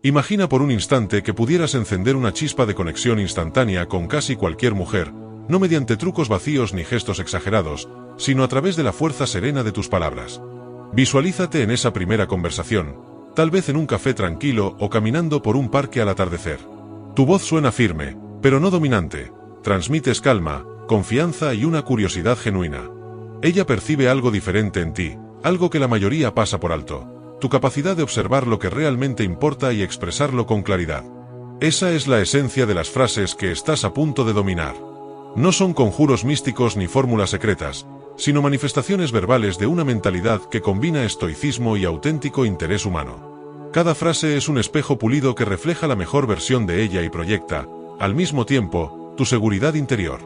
Imagina por un instante que pudieras encender una chispa de conexión instantánea con casi cualquier mujer, no mediante trucos vacíos ni gestos exagerados, sino a través de la fuerza serena de tus palabras. Visualízate en esa primera conversación, tal vez en un café tranquilo o caminando por un parque al atardecer. Tu voz suena firme, pero no dominante. Transmites calma, confianza y una curiosidad genuina. Ella percibe algo diferente en ti, algo que la mayoría pasa por alto: tu capacidad de observar lo que realmente importa y expresarlo con claridad. Esa es la esencia de las frases que estás a punto de dominar. No son conjuros místicos ni fórmulas secretas, sino manifestaciones verbales de una mentalidad que combina estoicismo y auténtico interés humano. Cada frase es un espejo pulido que refleja la mejor versión de ella y proyecta, al mismo tiempo, tu seguridad interior.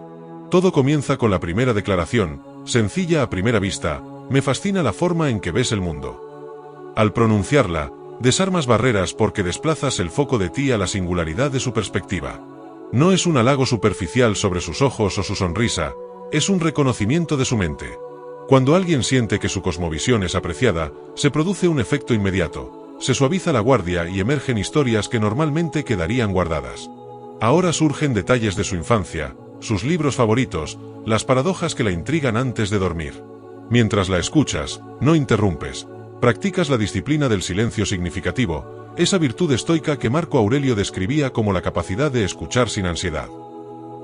Todo comienza con la primera declaración, sencilla a primera vista: me fascina la forma en que ves el mundo. Al pronunciarla, desarmas barreras porque desplazas el foco de ti a la singularidad de su perspectiva. No es un halago superficial sobre sus ojos o su sonrisa, es un reconocimiento de su mente. Cuando alguien siente que su cosmovisión es apreciada, se produce un efecto inmediato, se suaviza la guardia y emergen historias que normalmente quedarían guardadas. Ahora surgen detalles de su infancia, sus libros favoritos, las paradojas que la intrigan antes de dormir. Mientras la escuchas, no interrumpes. Practicas la disciplina del silencio significativo, esa virtud estoica que Marco Aurelio describía como la capacidad de escuchar sin ansiedad.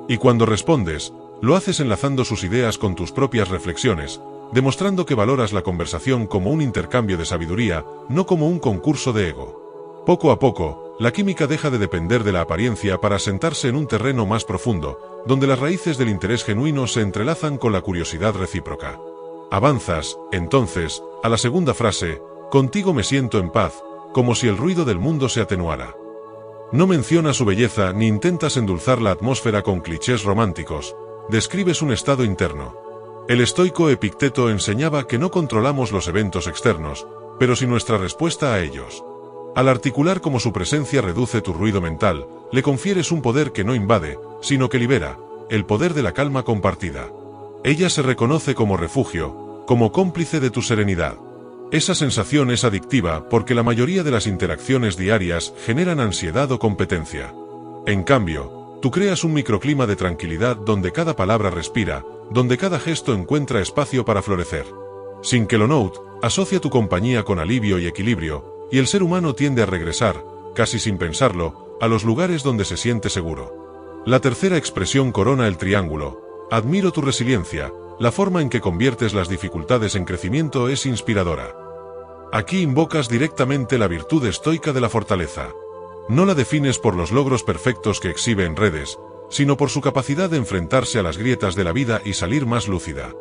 Y cuando respondes, lo haces enlazando sus ideas con tus propias reflexiones, demostrando que valoras la conversación como un intercambio de sabiduría, no como un concurso de ego. Poco a poco, la química deja de depender de la apariencia para sentarse en un terreno más profundo, donde las raíces del interés genuino se entrelazan con la curiosidad recíproca. Avanzas, entonces, a la segunda frase: contigo me siento en paz, como si el ruido del mundo se atenuara. No mencionas su belleza ni intentas endulzar la atmósfera con clichés románticos, describes un estado interno. El estoico Epicteto enseñaba que no controlamos los eventos externos, pero sí nuestra respuesta a ellos. Al articular cómo su presencia reduce tu ruido mental, le confieres un poder que no invade, sino que libera, el poder de la calma compartida. Ella se reconoce como refugio, como cómplice de tu serenidad. Esa sensación es adictiva porque la mayoría de las interacciones diarias generan ansiedad o competencia. En cambio, tú creas un microclima de tranquilidad donde cada palabra respira, donde cada gesto encuentra espacio para florecer. Sin que lo note, asocia tu compañía con alivio y equilibrio, y el ser humano tiende a regresar, casi sin pensarlo, a los lugares donde se siente seguro. La tercera expresión corona el triángulo: admiro tu resiliencia. La forma en que conviertes las dificultades en crecimiento es inspiradora. Aquí invocas directamente la virtud estoica de la fortaleza. No la defines por los logros perfectos que exhibe en redes, sino por su capacidad de enfrentarse a las grietas de la vida y salir más lúcida.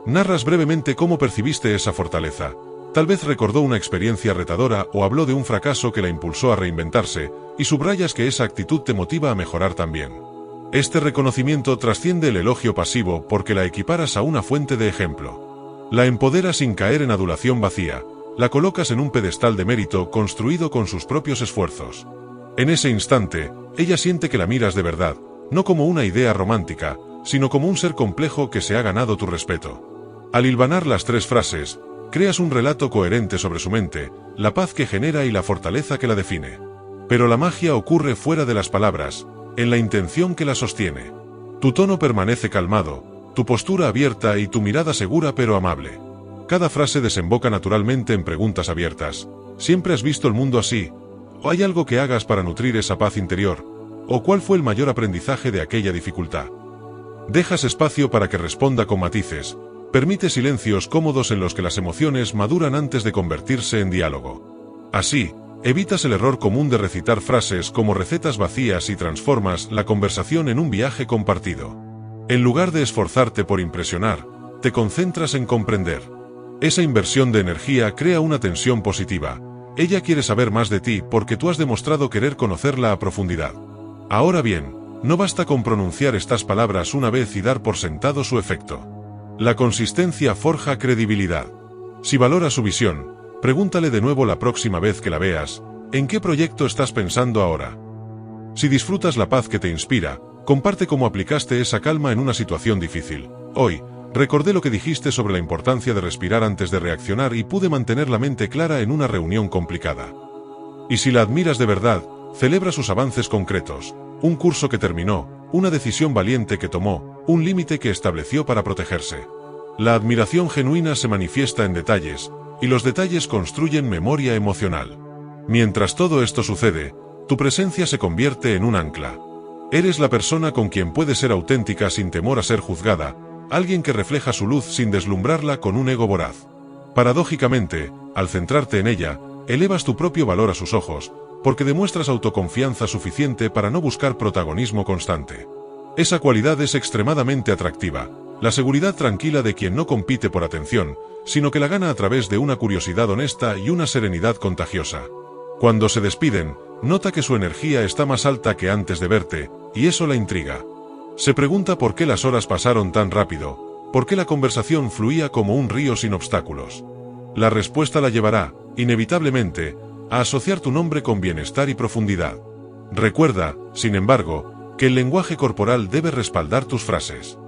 Narras brevemente cómo percibiste esa fortaleza. Tal vez recordó una experiencia retadora o habló de un fracaso que la impulsó a reinventarse, y subrayas que esa actitud te motiva a mejorar también. Este reconocimiento trasciende el elogio pasivo porque la equiparas a una fuente de ejemplo. La empoderas sin caer en adulación vacía, la colocas en un pedestal de mérito construido con sus propios esfuerzos. En ese instante, ella siente que la miras de verdad, no como una idea romántica, sino como un ser complejo que se ha ganado tu respeto. Al hilvanar las tres frases, creas un relato coherente sobre su mente, la paz que genera y la fortaleza que la define. Pero la magia ocurre fuera de las palabras, en la intención que la sostiene. Tu tono permanece calmado, tu postura abierta y tu mirada segura pero amable. Cada frase desemboca naturalmente en preguntas abiertas. ¿Siempre has visto el mundo así? ¿O hay algo que hagas para nutrir esa paz interior? ¿O cuál fue el mayor aprendizaje de aquella dificultad? Dejas espacio para que responda con matices. Permite silencios cómodos en los que las emociones maduran antes de convertirse en diálogo. Así, evitas el error común de recitar frases como recetas vacías y transformas la conversación en un viaje compartido. En lugar de esforzarte por impresionar, te concentras en comprender. Esa inversión de energía crea una tensión positiva. Ella quiere saber más de ti porque tú has demostrado querer conocerla a profundidad. Ahora bien, no basta con pronunciar estas palabras una vez y dar por sentado su efecto. La consistencia forja credibilidad. Si valora su visión, pregúntale de nuevo la próxima vez que la veas: ¿en qué proyecto estás pensando ahora? Si disfrutas la paz que te inspira, comparte cómo aplicaste esa calma en una situación difícil. Hoy, recordé lo que dijiste sobre la importancia de respirar antes de reaccionar y pude mantener la mente clara en una reunión complicada. Y si la admiras de verdad, celebra sus avances concretos, un curso que terminó, una decisión valiente que tomó, un límite que estableció para protegerse. La admiración genuina se manifiesta en detalles, y los detalles construyen memoria emocional. Mientras todo esto sucede, tu presencia se convierte en un ancla. Eres la persona con quien puedes ser auténtica sin temor a ser juzgada, alguien que refleja su luz sin deslumbrarla con un ego voraz. Paradójicamente, al centrarte en ella, elevas tu propio valor a sus ojos, porque demuestras autoconfianza suficiente para no buscar protagonismo constante. Esa cualidad es extremadamente atractiva, la seguridad tranquila de quien no compite por atención, sino que la gana a través de una curiosidad honesta y una serenidad contagiosa. Cuando se despiden, nota que su energía está más alta que antes de verte, y eso la intriga. Se pregunta por qué las horas pasaron tan rápido, por qué la conversación fluía como un río sin obstáculos. La respuesta la llevará, inevitablemente, a asociar tu nombre con bienestar y profundidad. Recuerda, sin embargo, que el lenguaje corporal debe respaldar tus frases.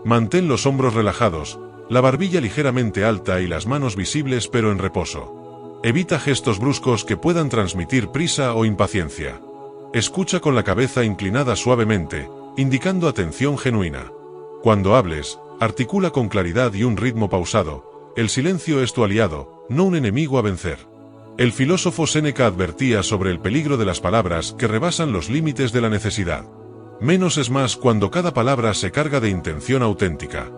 Mantén los hombros relajados, la barbilla ligeramente alta y las manos visibles pero en reposo. Evita gestos bruscos que puedan transmitir prisa o impaciencia. Escucha con la cabeza inclinada suavemente, indicando atención genuina. Cuando hables, articula con claridad y un ritmo pausado. El silencio es tu aliado, no un enemigo a vencer. El filósofo Séneca advertía sobre el peligro de las palabras que rebasan los límites de la necesidad. Menos es más cuando cada palabra se carga de intención auténtica.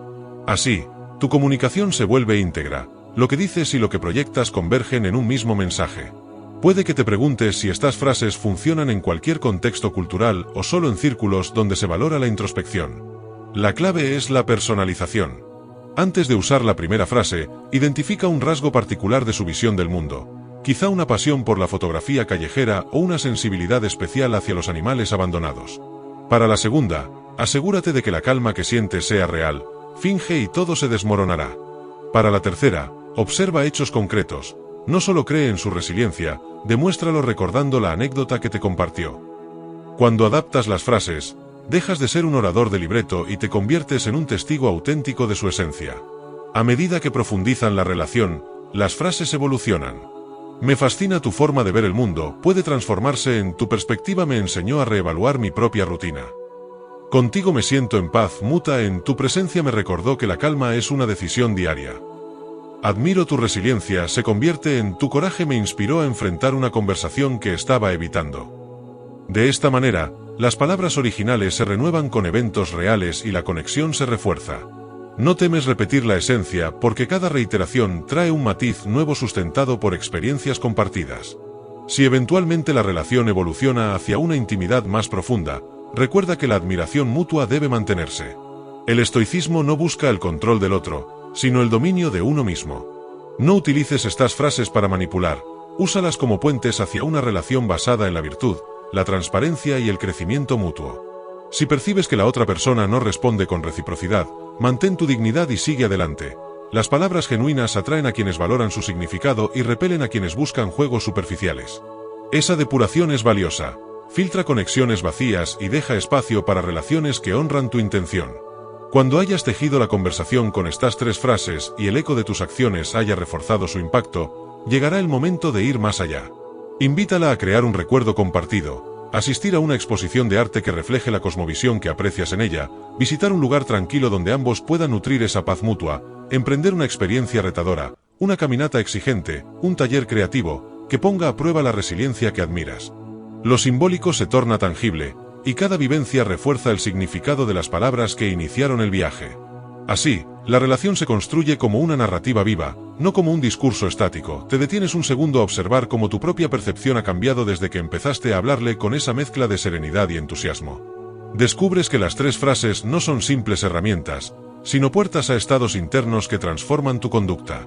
Así, tu comunicación se vuelve íntegra, lo que dices y lo que proyectas convergen en un mismo mensaje. Puede que te preguntes si estas frases funcionan en cualquier contexto cultural o solo en círculos donde se valora la introspección. La clave es la personalización. Antes de usar la primera frase, identifica un rasgo particular de su visión del mundo. Quizá una pasión por la fotografía callejera o una sensibilidad especial hacia los animales abandonados. Para la segunda, asegúrate de que la calma que sientes sea real, finge y todo se desmoronará. Para la tercera, observa hechos concretos, no solo cree en su resiliencia, demuéstralo recordando la anécdota que te compartió. Cuando adaptas las frases, dejas de ser un orador de libreto y te conviertes en un testigo auténtico de su esencia. A medida que profundizan la relación, las frases evolucionan. Me fascina tu forma de ver el mundo, puede transformarse en tu perspectiva me enseñó a reevaluar mi propia rutina. Contigo me siento en paz muta en tu presencia me recordó que la calma es una decisión diaria. Admiro tu resiliencia se convierte en tu coraje me inspiró a enfrentar una conversación que estaba evitando. De esta manera, las palabras originales se renuevan con eventos reales y la conexión se refuerza. No temes repetir la esencia porque cada reiteración trae un matiz nuevo sustentado por experiencias compartidas. Si eventualmente la relación evoluciona hacia una intimidad más profunda, recuerda que la admiración mutua debe mantenerse. El estoicismo no busca el control del otro, sino el dominio de uno mismo. No utilices estas frases para manipular, úsalas como puentes hacia una relación basada en la virtud, la transparencia y el crecimiento mutuo. Si percibes que la otra persona no responde con reciprocidad, mantén tu dignidad y sigue adelante. Las palabras genuinas atraen a quienes valoran su significado y repelen a quienes buscan juegos superficiales. Esa depuración es valiosa. Filtra conexiones vacías y deja espacio para relaciones que honran tu intención. Cuando hayas tejido la conversación con estas tres frases y el eco de tus acciones haya reforzado su impacto, llegará el momento de ir más allá. Invítala a crear un recuerdo compartido, asistir a una exposición de arte que refleje la cosmovisión que aprecias en ella, visitar un lugar tranquilo donde ambos puedan nutrir esa paz mutua, emprender una experiencia retadora, una caminata exigente, un taller creativo, que ponga a prueba la resiliencia que admiras. Lo simbólico se torna tangible, y cada vivencia refuerza el significado de las palabras que iniciaron el viaje. Así, la relación se construye como una narrativa viva, no como un discurso estático. Te detienes un segundo a observar cómo tu propia percepción ha cambiado desde que empezaste a hablarle con esa mezcla de serenidad y entusiasmo. Descubres que las tres frases no son simples herramientas, sino puertas a estados internos que transforman tu conducta.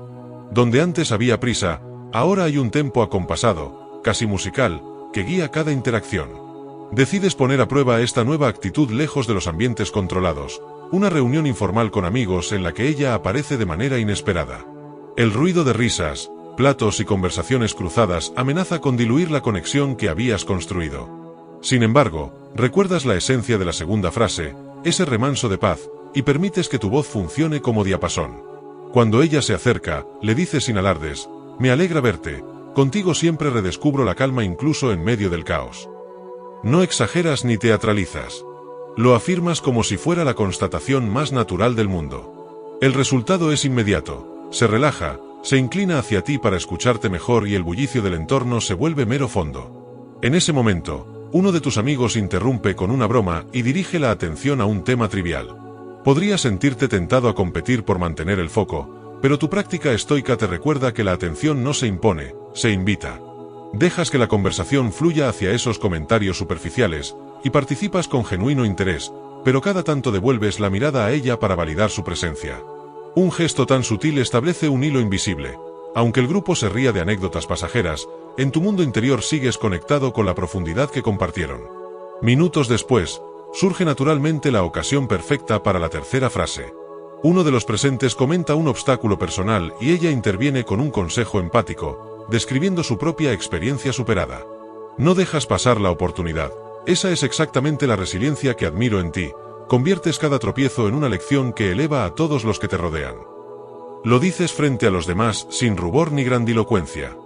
Donde antes había prisa, ahora hay un tempo acompasado, casi musical, que guía cada interacción. Decides poner a prueba esta nueva actitud lejos de los ambientes controlados, una reunión informal con amigos en la que ella aparece de manera inesperada. El ruido de risas, platos y conversaciones cruzadas amenaza con diluir la conexión que habías construido. Sin embargo, recuerdas la esencia de la segunda frase, ese remanso de paz, y permites que tu voz funcione como diapasón. Cuando ella se acerca, le dices sin alardes, me alegra verte, Contigo siempre redescubro la calma incluso en medio del caos. No exageras ni teatralizas. Lo afirmas como si fuera la constatación más natural del mundo. El resultado es inmediato. Se relaja, se inclina hacia ti para escucharte mejor y el bullicio del entorno se vuelve mero fondo. En ese momento, uno de tus amigos interrumpe con una broma y dirige la atención a un tema trivial. Podrías sentirte tentado a competir por mantener el foco, pero tu práctica estoica te recuerda que la atención no se impone, se invita. Dejas que la conversación fluya hacia esos comentarios superficiales y participas con genuino interés, pero cada tanto devuelves la mirada a ella para validar su presencia. Un gesto tan sutil establece un hilo invisible. Aunque el grupo se ría de anécdotas pasajeras, en tu mundo interior sigues conectado con la profundidad que compartieron. Minutos después, surge naturalmente la ocasión perfecta para la tercera frase. Uno de los presentes comenta un obstáculo personal y ella interviene con un consejo empático, describiendo su propia experiencia superada. No dejas pasar la oportunidad. Esa es exactamente la resiliencia que admiro en ti. Conviertes cada tropiezo en una lección que eleva a todos los que te rodean. Lo dices frente a los demás sin rubor ni grandilocuencia.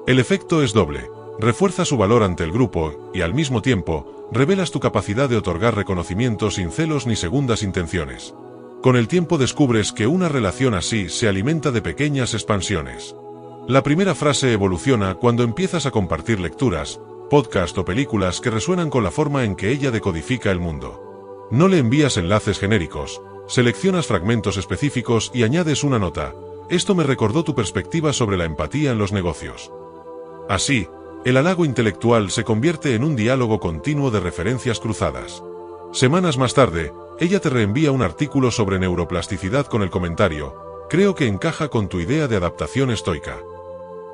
El efecto es doble. Refuerza su valor ante el grupo y, al mismo tiempo, revelas tu capacidad de otorgar reconocimiento sin celos ni segundas intenciones. Con el tiempo descubres que una relación así se alimenta de pequeñas expansiones. La primera frase evoluciona cuando empiezas a compartir lecturas, podcast o películas que resuenan con la forma en que ella decodifica el mundo. No le envías enlaces genéricos, seleccionas fragmentos específicos y añades una nota. Esto me recordó tu perspectiva sobre la empatía en los negocios. Así, el halago intelectual se convierte en un diálogo continuo de referencias cruzadas. Semanas más tarde, ella te reenvía un artículo sobre neuroplasticidad con el comentario: creo que encaja con tu idea de adaptación estoica.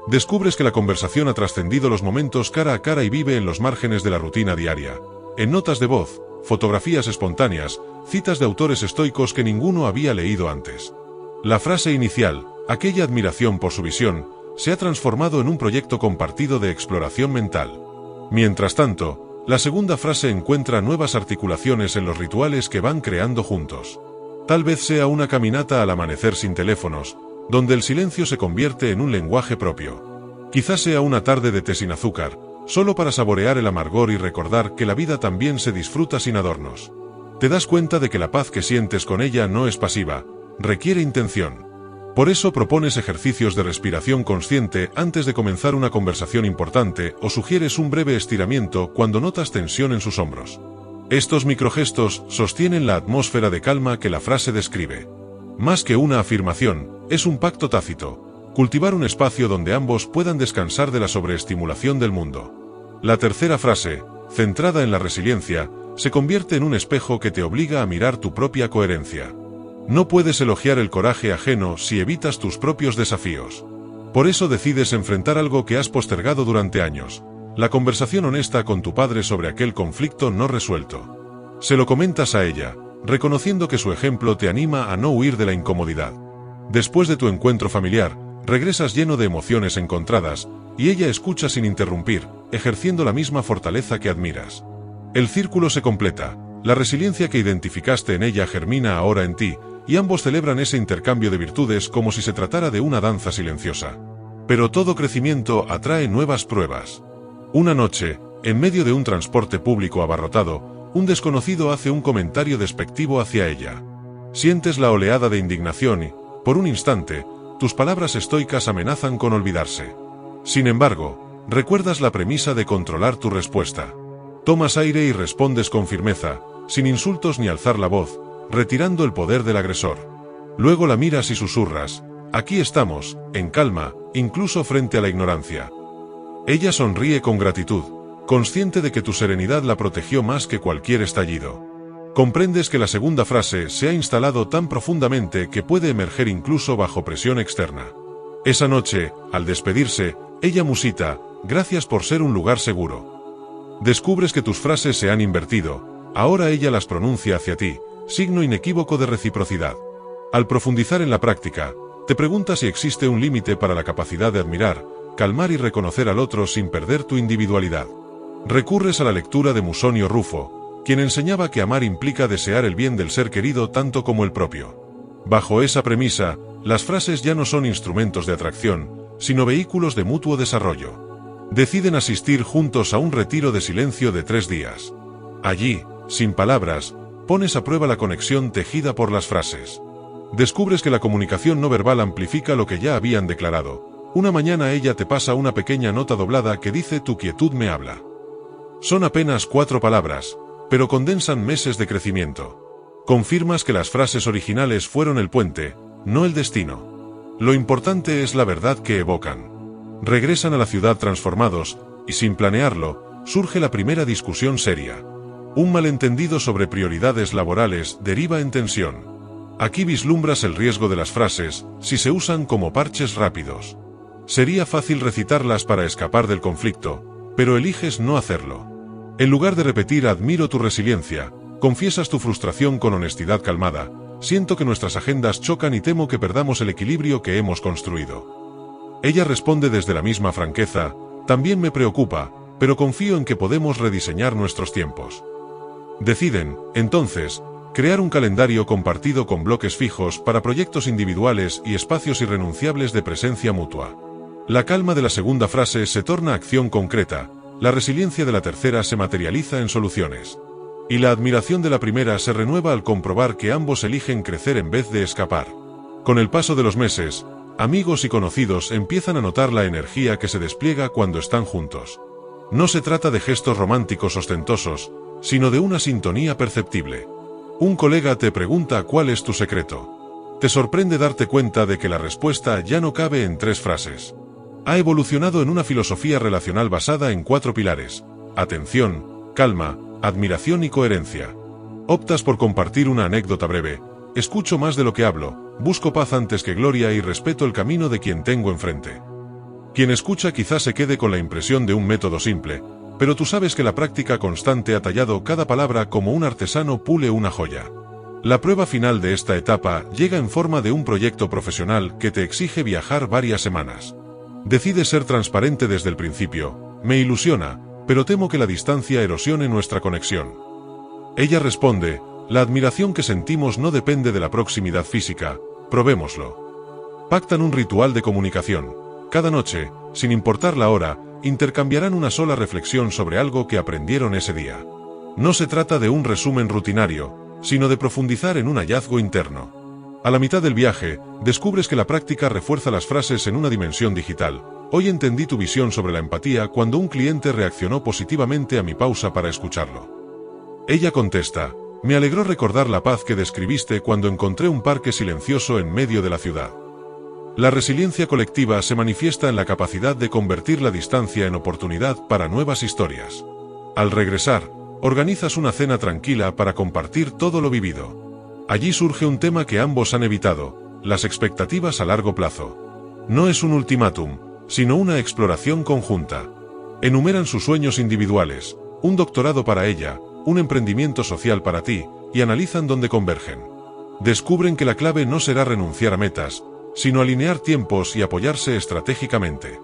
Descubres que la conversación ha trascendido los momentos cara a cara y vive en los márgenes de la rutina diaria. En notas de voz, fotografías espontáneas, citas de autores estoicos que ninguno había leído antes. La frase inicial, aquella admiración por su visión, se ha transformado en un proyecto compartido de exploración mental. Mientras tanto, la segunda frase encuentra nuevas articulaciones en los rituales que van creando juntos. Tal vez sea una caminata al amanecer sin teléfonos, donde el silencio se convierte en un lenguaje propio. Quizás sea una tarde de té sin azúcar, solo para saborear el amargor y recordar que la vida también se disfruta sin adornos. Te das cuenta de que la paz que sientes con ella no es pasiva, requiere intención. Por eso propones ejercicios de respiración consciente antes de comenzar una conversación importante o sugieres un breve estiramiento cuando notas tensión en sus hombros. Estos microgestos sostienen la atmósfera de calma que la frase describe. Más que una afirmación, es un pacto tácito, cultivar un espacio donde ambos puedan descansar de la sobreestimulación del mundo. La tercera frase, centrada en la resiliencia, se convierte en un espejo que te obliga a mirar tu propia coherencia. No puedes elogiar el coraje ajeno si evitas tus propios desafíos. Por eso decides enfrentar algo que has postergado durante años: la conversación honesta con tu padre sobre aquel conflicto no resuelto. Se lo comentas a ella, reconociendo que su ejemplo te anima a no huir de la incomodidad. Después de tu encuentro familiar, regresas lleno de emociones encontradas, y ella escucha sin interrumpir, ejerciendo la misma fortaleza que admiras. El círculo se completa, la resiliencia que identificaste en ella germina ahora en ti, y ambos celebran ese intercambio de virtudes como si se tratara de una danza silenciosa. Pero todo crecimiento atrae nuevas pruebas. Una noche, en medio de un transporte público abarrotado, un desconocido hace un comentario despectivo hacia ella. Sientes la oleada de indignación y, por un instante, tus palabras estoicas amenazan con olvidarse. Sin embargo, recuerdas la premisa de controlar tu respuesta. Tomas aire y respondes con firmeza, sin insultos ni alzar la voz, retirando el poder del agresor. Luego la miras y susurras: aquí estamos, en calma, incluso frente a la ignorancia. Ella sonríe con gratitud, consciente de que tu serenidad la protegió más que cualquier estallido. Comprendes que la segunda frase se ha instalado tan profundamente que puede emerger incluso bajo presión externa. Esa noche, al despedirse, ella musita: gracias por ser un lugar seguro. Descubres que tus frases se han invertido, ahora ella las pronuncia hacia ti, signo inequívoco de reciprocidad. Al profundizar en la práctica, te preguntas si existe un límite para la capacidad de admirar, calmar y reconocer al otro sin perder tu individualidad. Recurres a la lectura de Musonio Rufo, quien enseñaba que amar implica desear el bien del ser querido tanto como el propio. Bajo esa premisa, las frases ya no son instrumentos de atracción, sino vehículos de mutuo desarrollo. Deciden asistir juntos a un retiro de silencio de 3 días. Allí, sin palabras, pones a prueba la conexión tejida por las frases. Descubres que la comunicación no verbal amplifica lo que ya habían declarado. Una mañana ella te pasa una pequeña nota doblada que dice: tu quietud me habla. Son apenas 4 palabras, pero condensan meses de crecimiento. Confirmas que las frases originales fueron el puente, no el destino. Lo importante es la verdad que evocan. Regresan a la ciudad transformados, y sin planearlo, surge la primera discusión seria. Un malentendido sobre prioridades laborales deriva en tensión. Aquí vislumbras el riesgo de las frases, si se usan como parches rápidos. Sería fácil recitarlas para escapar del conflicto, pero eliges no hacerlo. En lugar de repetir "admiro tu resiliencia", confiesas tu frustración con honestidad calmada: siento que nuestras agendas chocan y temo que perdamos el equilibrio que hemos construido. Ella responde desde la misma franqueza: también me preocupa, pero confío en que podemos rediseñar nuestros tiempos. Deciden, entonces, crear un calendario compartido con bloques fijos para proyectos individuales y espacios irrenunciables de presencia mutua. La calma de la segunda frase se torna acción concreta, la resiliencia de la tercera se materializa en soluciones. Y la admiración de la primera se renueva al comprobar que ambos eligen crecer en vez de escapar. Con el paso de los meses, amigos y conocidos empiezan a notar la energía que se despliega cuando están juntos. No se trata de gestos románticos ostentosos, sino de una sintonía perceptible. Un colega te pregunta cuál es tu secreto. Te sorprende darte cuenta de que la respuesta ya no cabe en 3 frases. Ha evolucionado en una filosofía relacional basada en 4 pilares: atención, calma, admiración y coherencia. Optas por compartir una anécdota breve: escucho más de lo que hablo, busco paz antes que gloria y respeto el camino de quien tengo enfrente. Quien escucha quizás se quede con la impresión de un método simple, pero tú sabes que la práctica constante ha tallado cada palabra como un artesano pule una joya. La prueba final de esta etapa llega en forma de un proyecto profesional que te exige viajar varias semanas. Decides ser transparente desde el principio: me ilusiona, pero temo que la distancia erosione nuestra conexión. Ella responde: la admiración que sentimos no depende de la proximidad física, probémoslo. Pactan un ritual de comunicación. Cada noche, sin importar la hora, intercambiarán una sola reflexión sobre algo que aprendieron ese día. No se trata de un resumen rutinario, sino de profundizar en un hallazgo interno. A la mitad del viaje, descubres que la práctica refuerza las frases en una dimensión digital. Hoy entendí tu visión sobre la empatía cuando un cliente reaccionó positivamente a mi pausa para escucharlo. Ella contesta: me alegró recordar la paz que describiste cuando encontré un parque silencioso en medio de la ciudad. La resiliencia colectiva se manifiesta en la capacidad de convertir la distancia en oportunidad para nuevas historias. Al regresar, organizas una cena tranquila para compartir todo lo vivido. Allí surge un tema que ambos han evitado: las expectativas a largo plazo. No es un ultimátum, sino una exploración conjunta. Enumeran sus sueños individuales: un doctorado para ella, un emprendimiento social para ti, y analizan dónde convergen. Descubren que la clave no será renunciar a metas, sino alinear tiempos y apoyarse estratégicamente.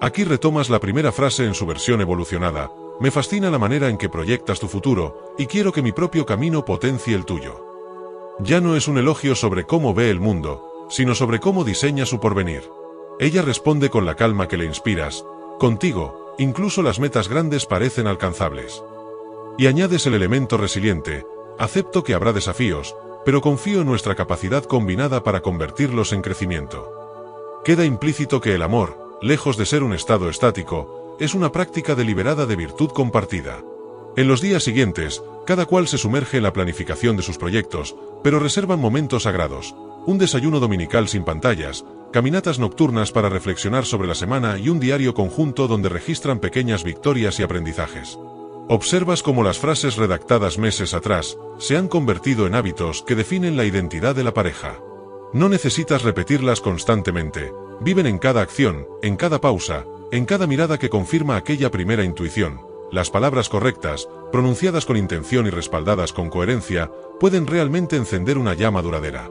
Aquí retomas la primera frase en su versión evolucionada: me fascina la manera en que proyectas tu futuro, y quiero que mi propio camino potencie el tuyo. Ya no es un elogio sobre cómo ve el mundo, sino sobre cómo diseña su porvenir. Ella responde con la calma que le inspiras: contigo, incluso las metas grandes parecen alcanzables. Y añades el elemento resiliente: acepto que habrá desafíos, pero confío en nuestra capacidad combinada para convertirlos en crecimiento. Queda implícito que el amor, lejos de ser un estado estático, es una práctica deliberada de virtud compartida. En los días siguientes, cada cual se sumerge en la planificación de sus proyectos, pero reservan momentos sagrados: un desayuno dominical sin pantallas, caminatas nocturnas para reflexionar sobre la semana y un diario conjunto donde registran pequeñas victorias y aprendizajes. Observas cómo las frases redactadas meses atrás se han convertido en hábitos que definen la identidad de la pareja. No necesitas repetirlas constantemente, viven en cada acción, en cada pausa, en cada mirada que confirma aquella primera intuición. Las palabras correctas, pronunciadas con intención y respaldadas con coherencia, pueden realmente encender una llama duradera.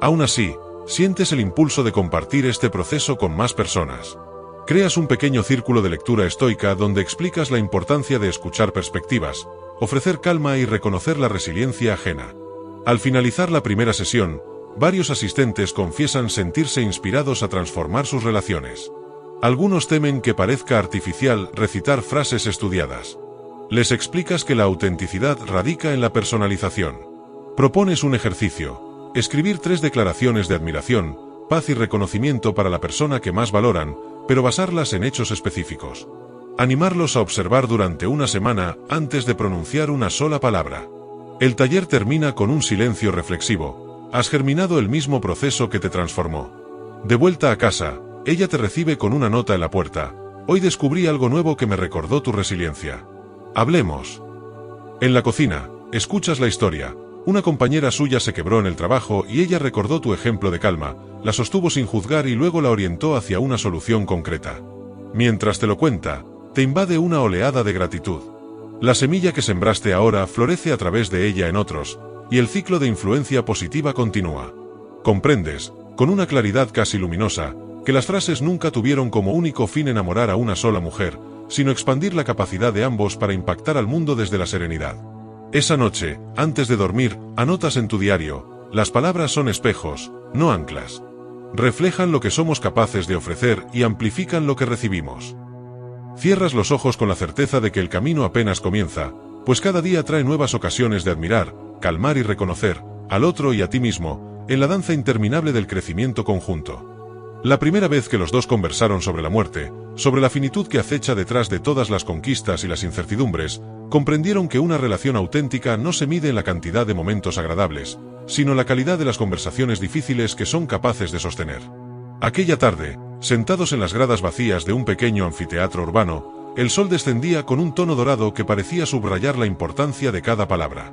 Aún así, sientes el impulso de compartir este proceso con más personas. Creas un pequeño círculo de lectura estoica donde explicas la importancia de escuchar perspectivas, ofrecer calma y reconocer la resiliencia ajena. Al finalizar la primera sesión, varios asistentes confiesan sentirse inspirados a transformar sus relaciones. Algunos temen que parezca artificial recitar frases estudiadas. Les explicas que la autenticidad radica en la personalización. Propones un ejercicio: escribir 3 declaraciones de admiración, paz y reconocimiento para la persona que más valoran, pero basarlas en hechos específicos. Animarlos a observar durante una semana antes de pronunciar una sola palabra. El taller termina con un silencio reflexivo. Has germinado el mismo proceso que te transformó. De vuelta a casa, ella te recibe con una nota en la puerta: hoy descubrí algo nuevo que me recordó tu resiliencia. Hablemos. En la cocina, escuchas la historia. Una compañera suya se quebró en el trabajo y ella recordó tu ejemplo de calma, la sostuvo sin juzgar y luego la orientó hacia una solución concreta. Mientras te lo cuenta, te invade una oleada de gratitud. La semilla que sembraste ahora florece a través de ella en otros, y el ciclo de influencia positiva continúa. Comprendes, con una claridad casi luminosa, que las frases nunca tuvieron como único fin enamorar a una sola mujer, sino expandir la capacidad de ambos para impactar al mundo desde la serenidad. Esa noche, antes de dormir, anotas en tu diario: las palabras son espejos, no anclas. Reflejan lo que somos capaces de ofrecer y amplifican lo que recibimos. Cierras los ojos con la certeza de que el camino apenas comienza, pues cada día trae nuevas ocasiones de admirar, calmar y reconocer, al otro y a ti mismo, en la danza interminable del crecimiento conjunto. La primera vez que los dos conversaron sobre la muerte, sobre la finitud que acecha detrás de todas las conquistas y las incertidumbres, comprendieron que una relación auténtica no se mide en la cantidad de momentos agradables, sino en la calidad de las conversaciones difíciles que son capaces de sostener. Aquella tarde, sentados en las gradas vacías de un pequeño anfiteatro urbano, el sol descendía con un tono dorado que parecía subrayar la importancia de cada palabra.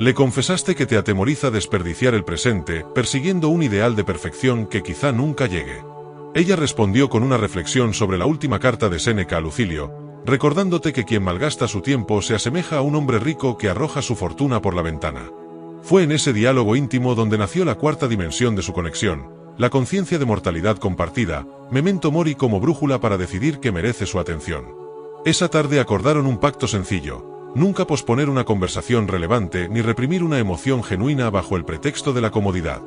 Le confesaste que te atemoriza desperdiciar el presente, persiguiendo un ideal de perfección que quizá nunca llegue. Ella respondió con una reflexión sobre la última carta de Séneca a Lucilio, recordándote que quien malgasta su tiempo se asemeja a un hombre rico que arroja su fortuna por la ventana. Fue en ese diálogo íntimo donde nació la cuarta dimensión de su conexión, la conciencia de mortalidad compartida, memento mori, como brújula para decidir qué merece su atención. Esa tarde acordaron un pacto sencillo: nunca posponer una conversación relevante ni reprimir una emoción genuina bajo el pretexto de la comodidad.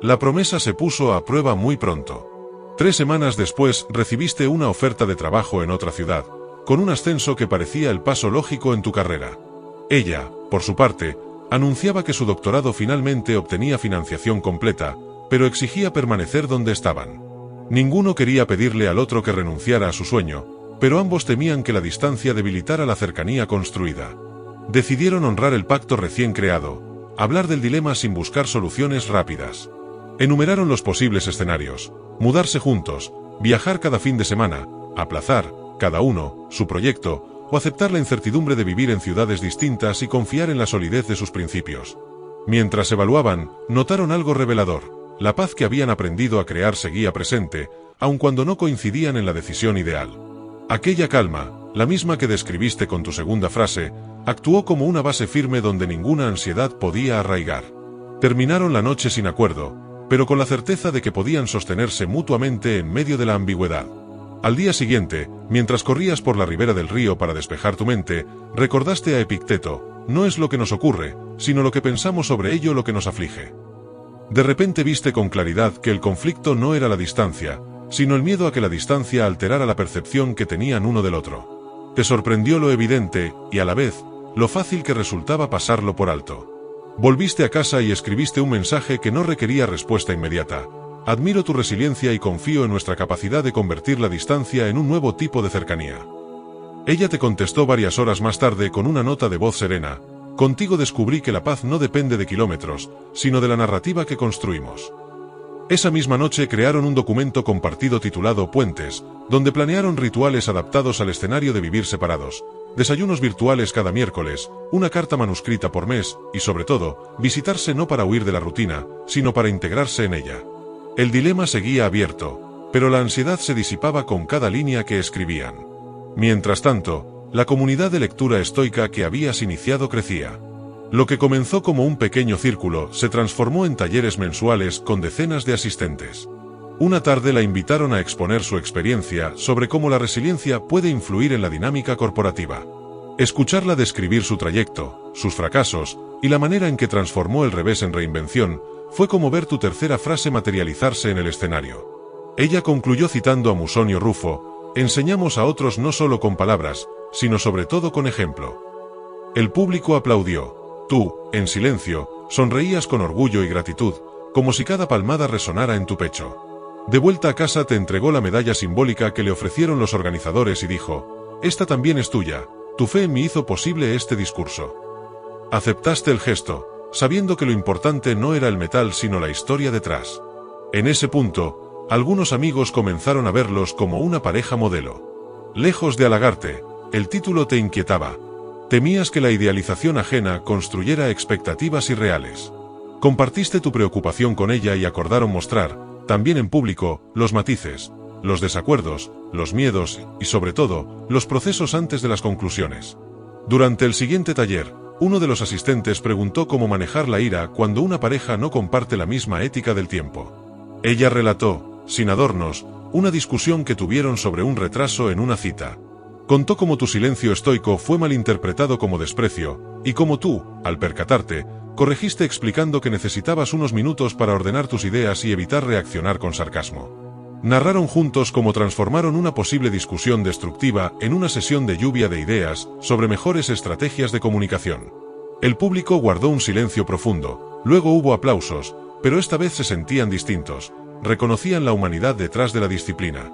La promesa se puso a prueba muy pronto. 3 semanas después recibiste una oferta de trabajo en otra ciudad, con un ascenso que parecía el paso lógico en tu carrera. Ella, por su parte, anunciaba que su doctorado finalmente obtenía financiación completa, pero exigía permanecer donde estaban. Ninguno quería pedirle al otro que renunciara a su sueño, pero ambos temían que la distancia debilitara la cercanía construida. Decidieron honrar el pacto recién creado, hablar del dilema sin buscar soluciones rápidas. Enumeraron los posibles escenarios: mudarse juntos, viajar cada fin de semana, aplazar, cada uno, su proyecto, o aceptar la incertidumbre de vivir en ciudades distintas y confiar en la solidez de sus principios. Mientras evaluaban, notaron algo revelador: la paz que habían aprendido a crear seguía presente, aun cuando no coincidían en la decisión ideal. Aquella calma, la misma que describiste con tu segunda frase, actuó como una base firme donde ninguna ansiedad podía arraigar. Terminaron la noche sin acuerdo, pero con la certeza de que podían sostenerse mutuamente en medio de la ambigüedad. Al día siguiente, mientras corrías por la ribera del río para despejar tu mente, recordaste a Epicteto: no es lo que nos ocurre, sino lo que pensamos sobre ello lo que nos aflige. De repente viste con claridad que el conflicto no era la distancia, sino el miedo a que la distancia alterara la percepción que tenían uno del otro. Te sorprendió lo evidente, y a la vez, lo fácil que resultaba pasarlo por alto. Volviste a casa y escribiste un mensaje que no requería respuesta inmediata: admiro tu resiliencia y confío en nuestra capacidad de convertir la distancia en un nuevo tipo de cercanía. Ella te contestó varias horas más tarde con una nota de voz serena: contigo descubrí que la paz no depende de kilómetros, sino de la narrativa que construimos. Esa misma noche crearon un documento compartido titulado Puentes, donde planearon rituales adaptados al escenario de vivir separados, desayunos virtuales cada miércoles, una carta manuscrita por mes, y sobre todo, visitarse no para huir de la rutina, sino para integrarse en ella. El dilema seguía abierto, pero la ansiedad se disipaba con cada línea que escribían. Mientras tanto, la comunidad de lectura estoica que habías iniciado crecía. Lo que comenzó como un pequeño círculo se transformó en talleres mensuales con decenas de asistentes. Una tarde la invitaron a exponer su experiencia sobre cómo la resiliencia puede influir en la dinámica corporativa. Escucharla describir su trayecto, sus fracasos, y la manera en que transformó el revés en reinvención, fue como ver tu tercera frase materializarse en el escenario. Ella concluyó citando a Musonio Rufo: enseñamos a otros no solo con palabras, sino sobre todo con ejemplo. El público aplaudió. Tú, en silencio, sonreías con orgullo y gratitud, como si cada palmada resonara en tu pecho. De vuelta a casa te entregó la medalla simbólica que le ofrecieron los organizadores y dijo: esta también es tuya, tu fe en mí hizo posible este discurso. Aceptaste el gesto, sabiendo que lo importante no era el metal sino la historia detrás. En ese punto, algunos amigos comenzaron a verlos como una pareja modelo. Lejos de halagarte, el título te inquietaba. Temías que la idealización ajena construyera expectativas irreales. Compartiste tu preocupación con ella y acordaron mostrar, también en público, los matices, los desacuerdos, los miedos y, sobre todo, los procesos antes de las conclusiones. Durante el siguiente taller, uno de los asistentes preguntó cómo manejar la ira cuando una pareja no comparte la misma ética del tiempo. Ella relató, sin adornos, una discusión que tuvieron sobre un retraso en una cita. Contó cómo tu silencio estoico fue malinterpretado como desprecio, y cómo tú, al percatarte, corregiste explicando que necesitabas unos minutos para ordenar tus ideas y evitar reaccionar con sarcasmo. Narraron juntos cómo transformaron una posible discusión destructiva en una sesión de lluvia de ideas sobre mejores estrategias de comunicación. El público guardó un silencio profundo, luego hubo aplausos, pero esta vez se sentían distintos, reconocían la humanidad detrás de la disciplina.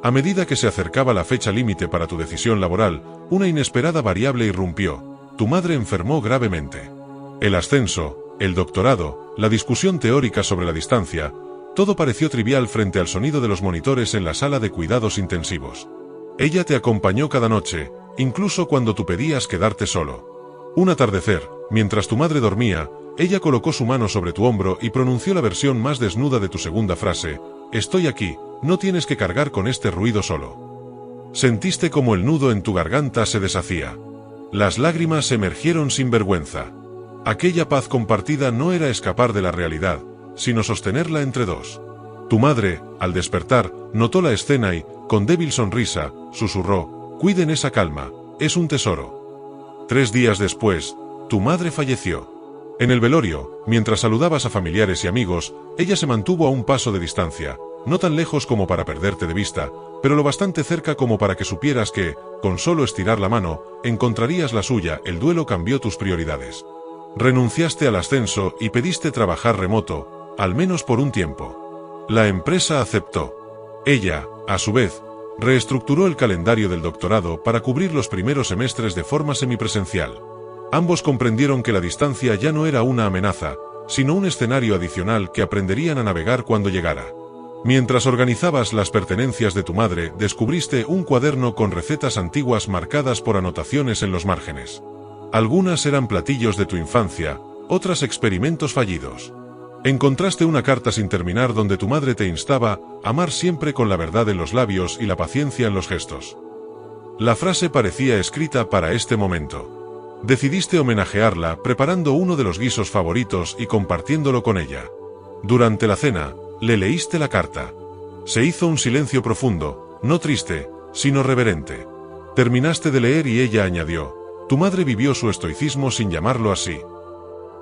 A medida que se acercaba la fecha límite para tu decisión laboral, una inesperada variable irrumpió: tu madre enfermó gravemente. El ascenso, el doctorado, la discusión teórica sobre la distancia, todo pareció trivial frente al sonido de los monitores en la sala de cuidados intensivos. Ella te acompañó cada noche, incluso cuando tú pedías quedarte solo. Un atardecer, mientras tu madre dormía, ella colocó su mano sobre tu hombro y pronunció la versión más desnuda de tu segunda frase: estoy aquí, no tienes que cargar con este ruido solo. Sentiste como el nudo en tu garganta se deshacía. Las lágrimas emergieron sin vergüenza. Aquella paz compartida no era escapar de la realidad, sino sostenerla entre dos. Tu madre, al despertar, notó la escena y, con débil sonrisa, susurró: cuiden esa calma, es un tesoro. 3 días después, tu madre falleció. En el velorio, mientras saludabas a familiares y amigos, ella se mantuvo a un paso de distancia, no tan lejos como para perderte de vista, pero lo bastante cerca como para que supieras que, con solo estirar la mano, encontrarías la suya. El duelo cambió tus prioridades. Renunciaste al ascenso y pediste trabajar remoto, al menos por un tiempo. La empresa aceptó. Ella, a su vez, reestructuró el calendario del doctorado para cubrir los primeros semestres de forma semipresencial. Ambos comprendieron que la distancia ya no era una amenaza, sino un escenario adicional que aprenderían a navegar cuando llegara. Mientras organizabas las pertenencias de tu madre, descubriste un cuaderno con recetas antiguas marcadas por anotaciones en los márgenes. Algunas eran platillos de tu infancia, otras experimentos fallidos. Encontraste una carta sin terminar donde tu madre te instaba a amar siempre con la verdad en los labios y la paciencia en los gestos. La frase parecía escrita para este momento. Decidiste homenajearla preparando uno de los guisos favoritos y compartiéndolo con ella. Durante la cena, le leíste la carta. Se hizo un silencio profundo, no triste, sino reverente. Terminaste de leer y ella añadió: tu madre vivió su estoicismo sin llamarlo así.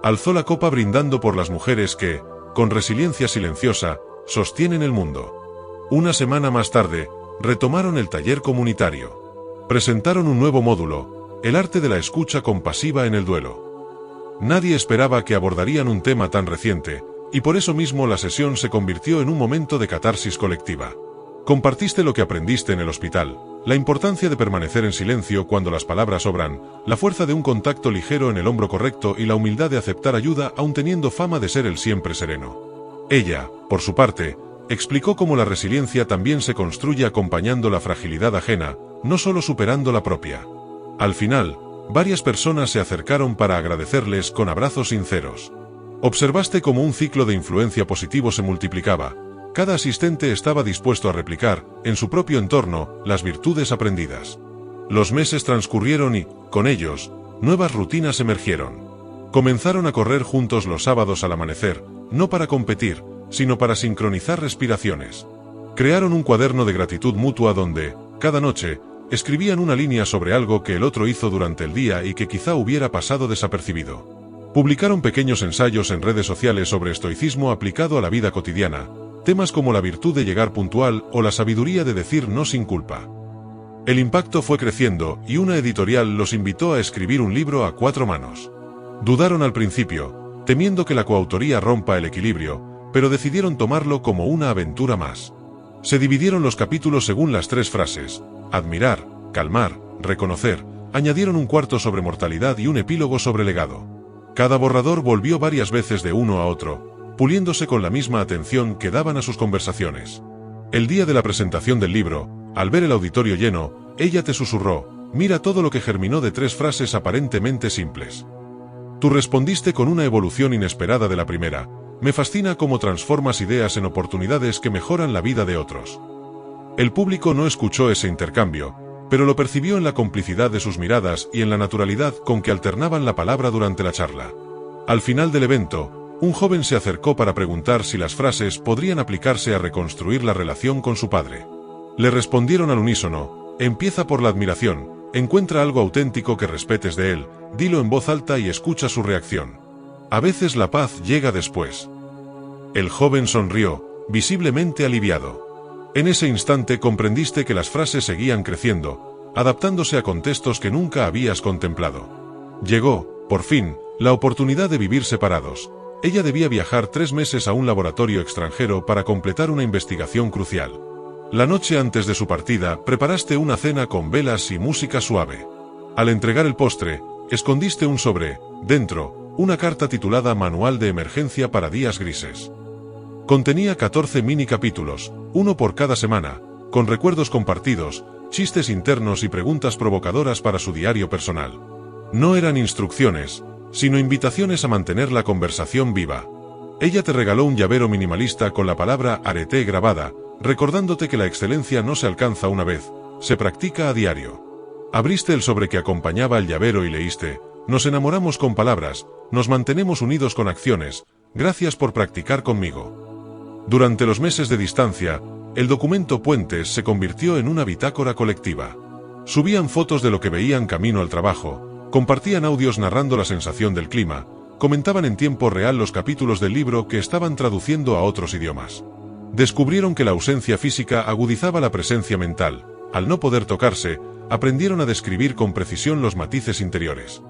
Alzó la copa brindando por las mujeres que, con resiliencia silenciosa, sostienen el mundo. Una semana más tarde, retomaron el taller comunitario. Presentaron un nuevo módulo: el arte de la escucha compasiva en el duelo. Nadie esperaba que abordarían un tema tan reciente, y por eso mismo la sesión se convirtió en un momento de catarsis colectiva. Compartiste lo que aprendiste en el hospital, la importancia de permanecer en silencio cuando las palabras sobran, la fuerza de un contacto ligero en el hombro correcto y la humildad de aceptar ayuda aun teniendo fama de ser el siempre sereno. Ella, por su parte, explicó cómo la resiliencia también se construye acompañando la fragilidad ajena, no solo superando la propia. Al final, varias personas se acercaron para agradecerles con abrazos sinceros. Observaste cómo un ciclo de influencia positivo se multiplicaba. Cada asistente estaba dispuesto a replicar, en su propio entorno, las virtudes aprendidas. Los meses transcurrieron y, con ellos, nuevas rutinas emergieron. Comenzaron a correr juntos los sábados al amanecer, no para competir, sino para sincronizar respiraciones. Crearon un cuaderno de gratitud mutua donde, cada noche, escribían una línea sobre algo que el otro hizo durante el día y que quizá hubiera pasado desapercibido. Publicaron pequeños ensayos en redes sociales sobre estoicismo aplicado a la vida cotidiana, temas como la virtud de llegar puntual o la sabiduría de decir no sin culpa. El impacto fue creciendo y una editorial los invitó a escribir un libro a 4 manos. Dudaron al principio, temiendo que la coautoría rompa el equilibrio, pero decidieron tomarlo como una aventura más. Se dividieron los capítulos según las 3 frases: admirar, calmar, reconocer. Añadieron un cuarto sobre mortalidad y un epílogo sobre legado. Cada borrador volvió varias veces de uno a otro, puliéndose con la misma atención que daban a sus conversaciones. El día de la presentación del libro, al ver el auditorio lleno, ella te susurró: mira todo lo que germinó de 3 frases aparentemente simples. Tú respondiste con una evolución inesperada de la primera: me fascina cómo transformas ideas en oportunidades que mejoran la vida de otros. El público no escuchó ese intercambio, pero lo percibió en la complicidad de sus miradas y en la naturalidad con que alternaban la palabra durante la charla. Al final del evento, un joven se acercó para preguntar si las frases podrían aplicarse a reconstruir la relación con su padre. Le respondieron al unísono: empieza por la admiración, encuentra algo auténtico que respetes de él, dilo en voz alta y escucha su reacción. A veces la paz llega después. El joven sonrió, visiblemente aliviado. En ese instante comprendiste que las frases seguían creciendo, adaptándose a contextos que nunca habías contemplado. Llegó, por fin, la oportunidad de vivir separados. Ella debía viajar 3 meses a un laboratorio extranjero para completar una investigación crucial. La noche antes de su partida, preparaste una cena con velas y música suave. Al entregar el postre, escondiste un sobre, dentro, una carta titulada Manual de Emergencia para Días Grises. Contenía 14 mini capítulos, uno por cada semana, con recuerdos compartidos, chistes internos y preguntas provocadoras para su diario personal. No eran instrucciones, sino invitaciones a mantener la conversación viva. Ella te regaló un llavero minimalista con la palabra arete grabada, recordándote que la excelencia no se alcanza una vez, se practica a diario. Abriste el sobre que acompañaba el llavero y leíste: nos enamoramos con palabras, nos mantenemos unidos con acciones, gracias por practicar conmigo. Durante los meses de distancia, el documento Puentes se convirtió en una bitácora colectiva. Subían fotos de lo que veían camino al trabajo, compartían audios narrando la sensación del clima, comentaban en tiempo real los capítulos del libro que estaban traduciendo a otros idiomas. Descubrieron que la ausencia física agudizaba la presencia mental. Al no poder tocarse, aprendieron a describir con precisión los matices interiores.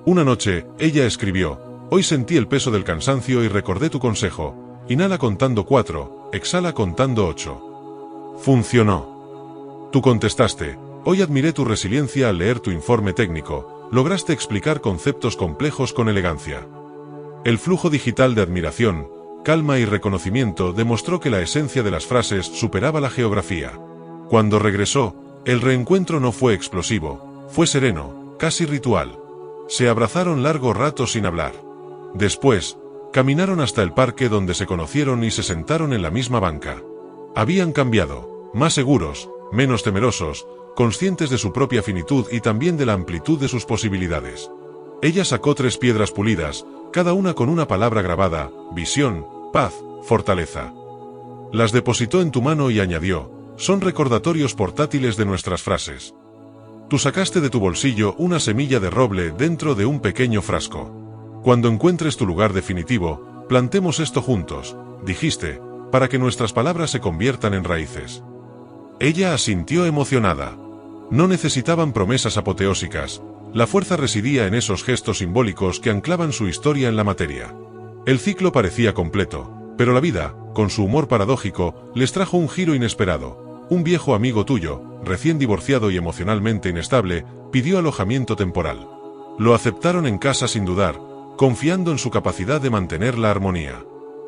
Una noche, ella escribió: hoy sentí el peso del cansancio y recordé tu consejo. Inhala contando 4, exhala contando 8. Funcionó. Tú contestaste: hoy admiré tu resiliencia al leer tu informe técnico, lograste explicar conceptos complejos con elegancia. El flujo digital de admiración, calma y reconocimiento demostró que la esencia de las frases superaba la geografía. Cuando regresó, el reencuentro no fue explosivo, fue sereno, casi ritual. Se abrazaron largo rato sin hablar. Después, caminaron hasta el parque donde se conocieron y se sentaron en la misma banca. Habían cambiado, más seguros, menos temerosos, conscientes de su propia finitud y también de la amplitud de sus posibilidades. Ella sacó 3 piedras pulidas, cada una con una palabra grabada: visión, paz, fortaleza. Las depositó en tu mano y añadió: son recordatorios portátiles de nuestras frases. Tú sacaste de tu bolsillo una semilla de roble dentro de un pequeño frasco. Cuando encuentres tu lugar definitivo, plantemos esto juntos, dijiste, para que nuestras palabras se conviertan en raíces. Ella asintió emocionada. No necesitaban promesas apoteósicas, la fuerza residía en esos gestos simbólicos que anclaban su historia en la materia. El ciclo parecía completo, pero la vida, con su humor paradójico, les trajo un giro inesperado. Un viejo amigo tuyo, recién divorciado y emocionalmente inestable, pidió alojamiento temporal. Lo aceptaron en casa sin dudar, confiando en su capacidad de mantener la armonía.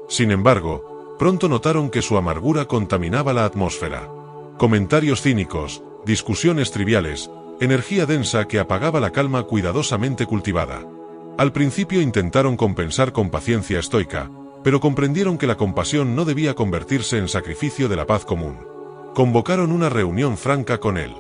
Sin embargo, pronto notaron que su amargura contaminaba la atmósfera. Comentarios cínicos, discusiones triviales, energía densa que apagaba la calma cuidadosamente cultivada. Al principio intentaron compensar con paciencia estoica, pero comprendieron que la compasión no debía convertirse en sacrificio de la paz común. Convocaron una reunión franca con él.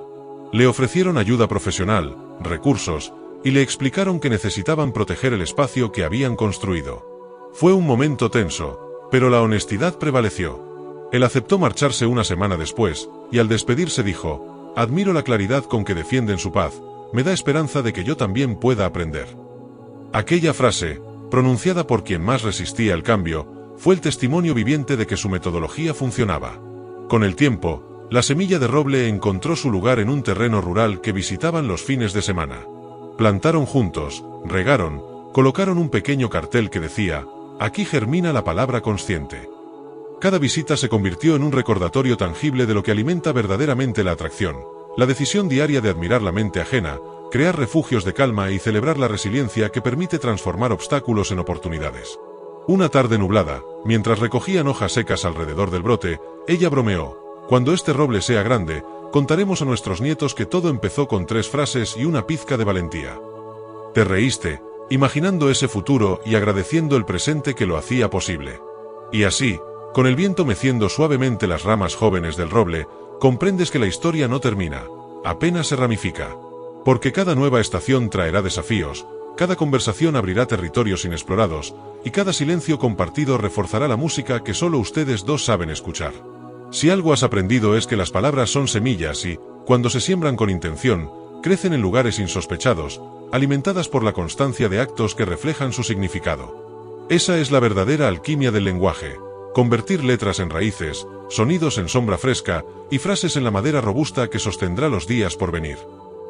Le ofrecieron ayuda profesional, recursos, y le explicaron que necesitaban proteger el espacio que habían construido. Fue un momento tenso, pero la honestidad prevaleció. Él aceptó marcharse una semana después, y al despedirse dijo: admiro la claridad con que defienden su paz, me da esperanza de que yo también pueda aprender. Aquella frase, pronunciada por quien más resistía el cambio, fue el testimonio viviente de que su metodología funcionaba. Con el tiempo, la semilla de roble encontró su lugar en un terreno rural que visitaban los fines de semana. Plantaron juntos, regaron, colocaron un pequeño cartel que decía: aquí germina la palabra consciente. Cada visita se convirtió en un recordatorio tangible de lo que alimenta verdaderamente la atracción, la decisión diaria de admirar la mente ajena, crear refugios de calma y celebrar la resiliencia que permite transformar obstáculos en oportunidades. Una tarde nublada, mientras recogían hojas secas alrededor del brote, ella bromeó: cuando este roble sea grande, contaremos a nuestros nietos que todo empezó con 3 frases y una pizca de valentía. Te reíste, imaginando ese futuro y agradeciendo el presente que lo hacía posible. Y así, con el viento meciendo suavemente las ramas jóvenes del roble, comprendes que la historia no termina, apenas se ramifica. Porque cada nueva estación traerá desafíos, cada conversación abrirá territorios inexplorados, y cada silencio compartido reforzará la música que solo ustedes dos saben escuchar. Si algo has aprendido es que las palabras son semillas y, cuando se siembran con intención, crecen en lugares insospechados, alimentadas por la constancia de actos que reflejan su significado. Esa es la verdadera alquimia del lenguaje: convertir letras en raíces, sonidos en sombra fresca y frases en la madera robusta que sostendrá los días por venir.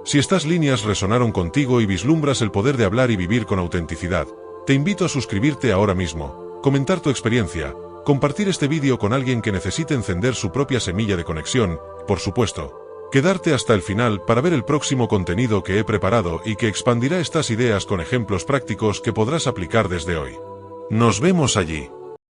Si estas líneas resonaron contigo y vislumbras el poder de hablar y vivir con autenticidad, te invito a suscribirte ahora mismo, comentar tu experiencia, compartir este vídeo con alguien que necesite encender su propia semilla de conexión, por supuesto, quedarte hasta el final para ver el próximo contenido que he preparado y que expandirá estas ideas con ejemplos prácticos que podrás aplicar desde hoy. Nos vemos allí.